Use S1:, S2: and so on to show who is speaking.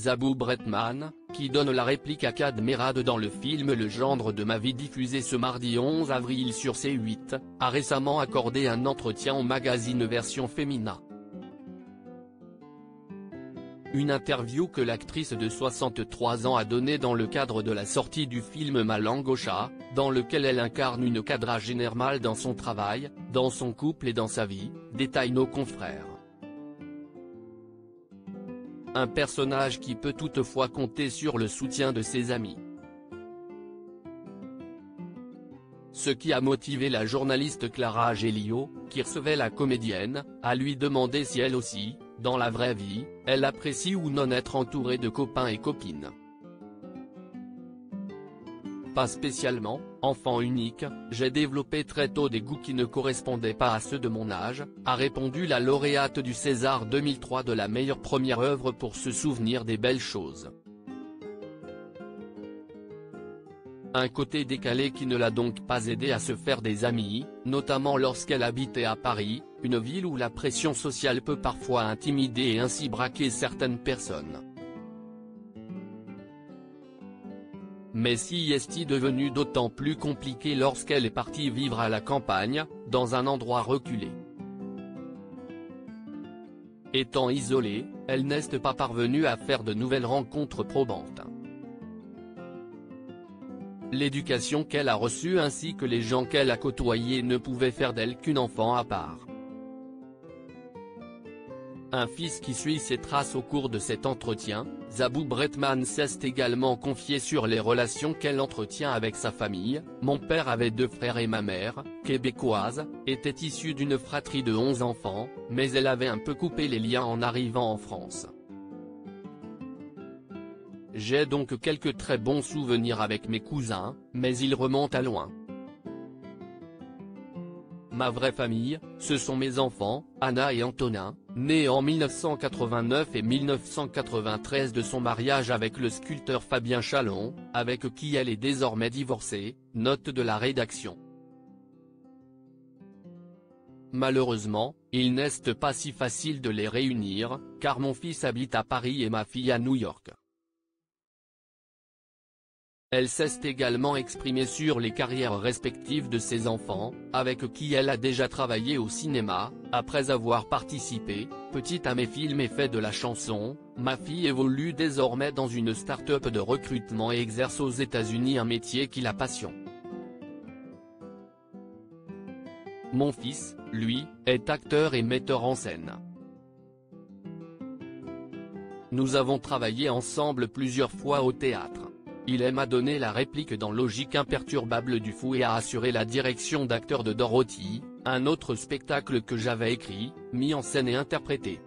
S1: Zabou Bretman, qui donne la réplique à Kad Merad dans le film Le gendre de ma vie diffusé ce mardi 11 avril sur C8, a récemment accordé un entretien au magazine Version Femina. Une interview que l'actrice de 63 ans a donnée dans le cadre de la sortie du film Ma langue au chat, dans lequel elle incarne une quadragénaire dans son travail, dans son couple et dans sa vie, détaillent nos confrères. Un personnage qui peut toutefois compter sur le soutien de ses amis. Ce qui a motivé la journaliste Clara Gélio, qui recevait la comédienne, à lui demander si elle aussi, dans la vraie vie, elle apprécie ou non être entourée de copains et copines. Pas spécialement, enfant unique, j'ai développé très tôt des goûts qui ne correspondaient pas à ceux de mon âge, a répondu la lauréate du César 2003 de la meilleure première œuvre pour se souvenir des belles choses. Un côté décalé qui ne l'a donc pas aidé à se faire des amis, notamment lorsqu'elle habitait à Paris, une ville où la pression sociale peut parfois intimider et ainsi braquer certaines personnes. Mais si est-il devenu d'autant plus compliqué lorsqu'elle est partie vivre à la campagne, dans un endroit reculé. Étant isolée, elle n'est pas parvenue à faire de nouvelles rencontres probantes. L'éducation qu'elle a reçue ainsi que les gens qu'elle a côtoyés ne pouvaient faire d'elle qu'une enfant à part. Un fils qui suit ses traces au cours de cet entretien, Zabou Bretman s'est également confié sur les relations qu'elle entretient avec sa famille. Mon père avait 2 frères et ma mère, québécoise, était issue d'une fratrie de 11 enfants, mais elle avait un peu coupé les liens en arrivant en France. J'ai donc quelques très bons souvenirs avec mes cousins, mais ils remontent à loin. Ma vraie famille, ce sont mes enfants, Anna et Antonin, nés en 1989 et 1993 de son mariage avec le sculpteur Fabien Chalon, avec qui elle est désormais divorcée, note de la rédaction. Malheureusement, il n'est pas si facile de les réunir, car mon fils habite à Paris et ma fille à New York. Elle s'est également exprimée sur les carrières respectives de ses enfants, avec qui elle a déjà travaillé au cinéma. Après avoir participé, petite à mes films et fait de la chanson, ma fille évolue désormais dans une start-up de recrutement et exerce aux États-Unis un métier qui la passionne. Mon fils, lui, est acteur et metteur en scène. Nous avons travaillé ensemble plusieurs fois au théâtre. Il aime à donner la réplique dans Logique imperturbable du fou et a assuré la direction d'acteur de Dorothy, un autre spectacle que j'avais écrit, mis en scène et interprété.